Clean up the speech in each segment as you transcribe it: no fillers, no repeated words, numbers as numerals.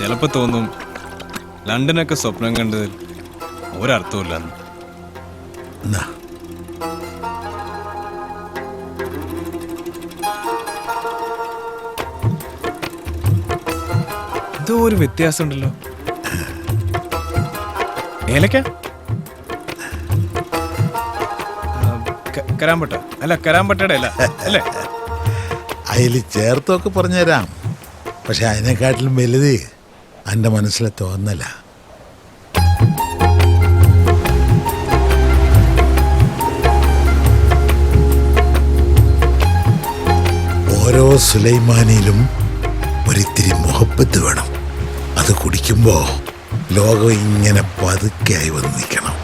ചിലപ്പോൾ തോന്നും ലണ്ടനൊക്കെ സ്വപ്നം കണ്ടതിൽ ഒരർത്ഥമില്ലെന്ന്. എന്തോ ഒരു വ്യത്യാസം ഉണ്ടല്ലോ. ഏലക്ക കരാമ്പട്ട അല്ല, കരാമ്പട്ടയുടെ അല്ല അല്ലേ? അതിൽ ചേർത്തൊക്കെ പറഞ്ഞുതരാം. പക്ഷെ അതിനെക്കാട്ടിലും വലുത് എൻ്റെ മനസ്സിലെ തോന്നല. ഓരോ സുലൈമാനിയിലും ഒരിത്തിരി മുഹബത്ത് വേണം. അത് കുടിക്കുമ്പോൾ ലോകം ഇങ്ങനെ പതുക്കെയായി വന്ന് നിൽക്കണം.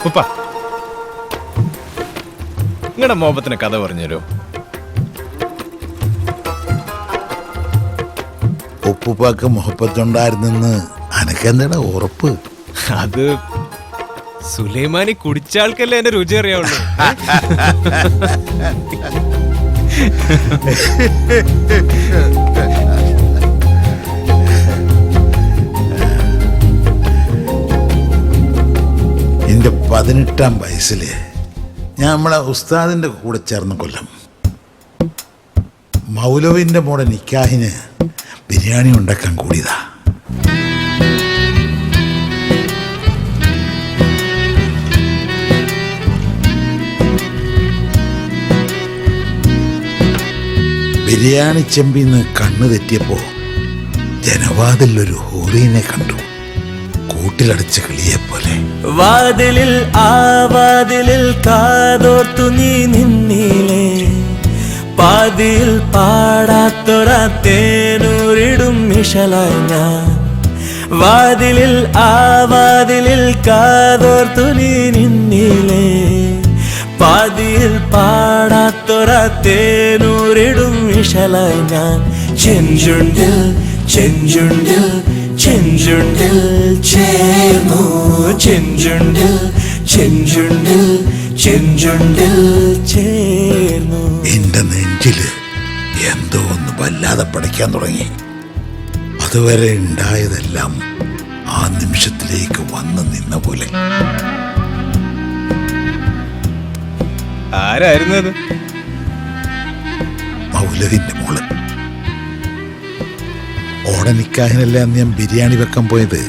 ഉപ്പ, നിങ്ങളുടെ മോഹത്തിന് കഥ പറഞ്ഞുതരോ? ഉപ്പുപ്പാക്ക് മുഹബത്തുണ്ടായിരുന്നെന്ന് അനക്കെന്താ ഉറപ്പ്? അത് സുലൈമാനി കുടിച്ചാൾക്കല്ലേ എന്റെ രുചി അറിയാവുള്ളൂ. എൻ്റെ 18-ാം വയസ്സിൽ ഞാൻ നമ്മളെ ഉസ്താദിൻ്റെ കൂടെ ചേർന്ന കൊല്ലം മൗലവിൻ്റെ മോടെ നിക്കാഹിന് ബിരിയാണി ഉണ്ടാക്കാൻ കൂടിയതാ. ബിരിയാണി ചെമ്പിന്ന് കണ്ണ് തെറ്റിയപ്പോൾ ജനവാതിലൊരു ഹൂറീനെ കണ്ടു, കൂട്ടിലടച്ച കിളിയെപ്പോലെ. വാതിലിൽ ആ വാതിലിൽ കാതോർത്തു നീ നിന്നിലേ, പാതിയിൽ പാടാത്തൊര തേനൂരിടും മിഷലായി ഞാൻ. വാതിലിൽ ആ വാതിലിൽ കാതോർത്തു നീ നിന്നിലേ, പാതിയിൽ പാടാത്തൊര തേനൂരിടും മിഷലായി ഞാൻ. ചെഞ്ചുണ്ടിൽ ചെഞ്ചുണ്ടിൽ ചെഞ്ചുണ്ടിൽ ചേർന്നു, ചെഞ്ചുണ്ടിൽ ചെഞ്ചുണ്ടിൽ ചെഞ്ചുണ്ടിൽ ചേർന്നു. എന്റെ നെഞ്ചില് എന്തോ ഒന്ന് വല്ലാതെ പഠിക്കാൻ തുടങ്ങി. അതുവരെ ഉണ്ടായതെല്ലാം ആ നിമിഷത്തിലേക്ക് വന്നു നിന്ന പോലെ. ആരായിരുന്നു അത്? മൗലവിന്റെ മോള്. ഓടനിക്കാഹിനല്ലേ അന്ന് ഞാൻ ബിരിയാണി വെക്കാൻ പോയത്.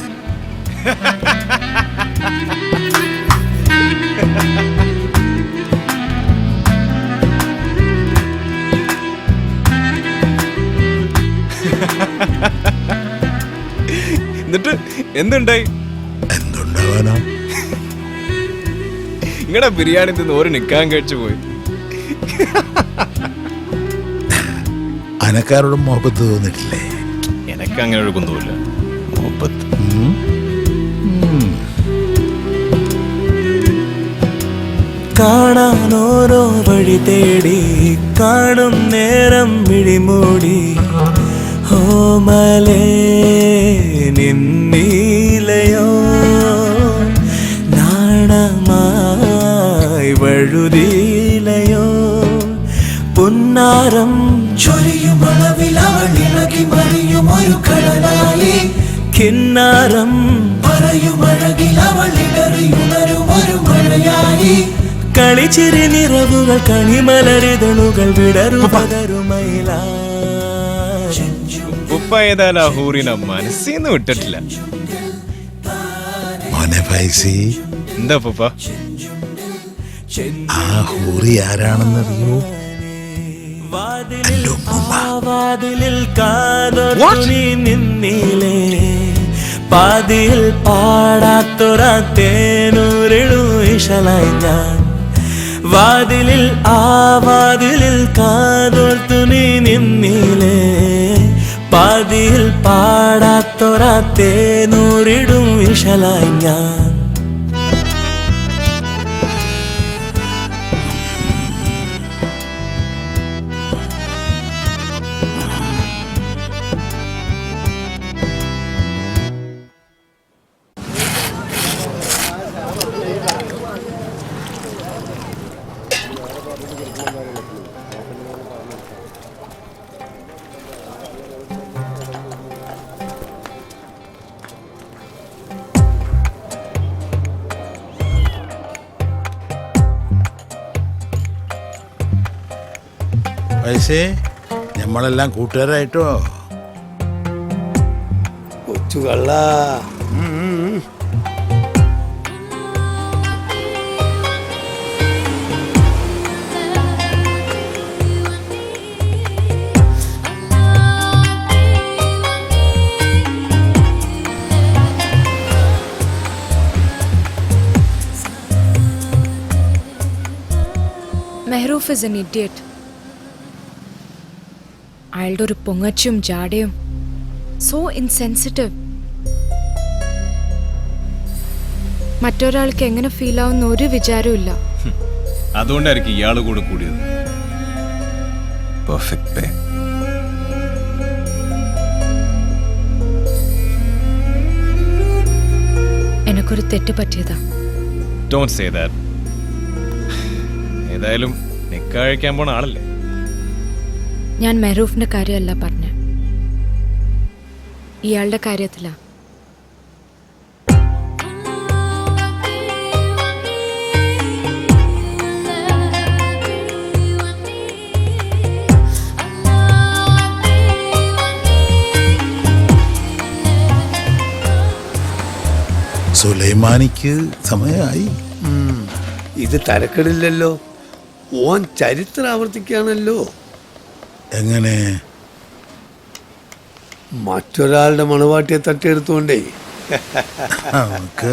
എന്നിട്ട് എന്തുണ്ടായി? എന്തുണ്ടാവാനോ, നിങ്ങളുടെ ബിരിയാണി തിന്ന് ഒരു നിക്കാൻ കഴിച്ചു പോയി. അനക്കാരോടും മുഹബത്ത് തോന്നിട്ടില്ലേ? എനക്ക് അങ്ങനെ ഒരു കുന്തമില്ല മുഹബത്ത്. കാണാൻ ഓരോ വഴി തേടി കാണും നേരം മിഴിമൂടി, ഓമലേ നിന്നീലയോ നാണമായി വഴുതിയിലയോ. പുന്നാരം ചൊരിയുമളവിൽ അവളിളകി മറിയും ഒരു കടലായി, കിന്നാരം പറയുമഴകിൽ അവളിടറിയുണരും ഒരു മഴയായി. കളിച്ചിരി നിറവുകൾ കണിമലരിതളുകൾ വിടരു പകരുമയില. ഉപ്പ ഏതായാലും ആ ഹൂറിനെ മനസ്സിന്ന് വിട്ടിട്ടില്ല. മോനെ ഫൈസി, എന്താ പപ്പ? ആ ഹൂറി ആരാണെന്നറിയോ? എൻ്റെ ഉമ്മ. വാതിലിൽ കാതോർത്തുനി നിന്നിലേ പാതിയിൽ പാടാത്തൊരാ തേനൂരിടു ഇശലായി ഞാൻ വാതിലിൽ വാതിലിൽ കാതോർത്തുനി നിന്നിലേ പാതിയിൽ പാടാത്തൊരാ തേനൂരിടും ഇശലായി ഞാൻ ഫൈസേ, നമ്മളെല്ലാം കൂട്ടുകാരായിട്ടോ? കൊച്ചു കള്ള മെഹ്റൂഫ് ഇസ് എൻ ഇഡിയറ്റ്. അയാളുടെ ഒരു പൊങ്ങച്ചും ജാടയും സോ ഇൻസെൻസിറ്റീവ്. മറ്റൊരാൾക്ക് എങ്ങനെ ഫീൽ ആവുന്ന ഒരു വിചാരവും ഇല്ല. അതുകൊണ്ടായിരിക്കും ഇയാള് കൂടെ കൂടിയത്. പെർഫെക്റ്റ് പേ. എനക്കൊരു തെറ്റ് പറ്റിയതാ. Don't say that. ഏതായാലും നിക്കാഴിക്കാൻ പോണ ആളല്ലേ. ഞാൻ മെഹ്റൂഫിന്റെ കാര്യമല്ല പറഞ്ഞ, ഇയാളുടെ കാര്യത്തിലാ. സുലൈമാനിക്ക് സമയമായി. ഇത് തരക്കെടില്ലല്ലോ, ഓൻ ചരിത്രം ആവർത്തിക്കുകയാണല്ലോ. എങ്ങനെ? മറ്റൊരാളുടെ മണവാട്ടിയെ തട്ടിയെടുത്തോണ്ടേ നമുക്ക്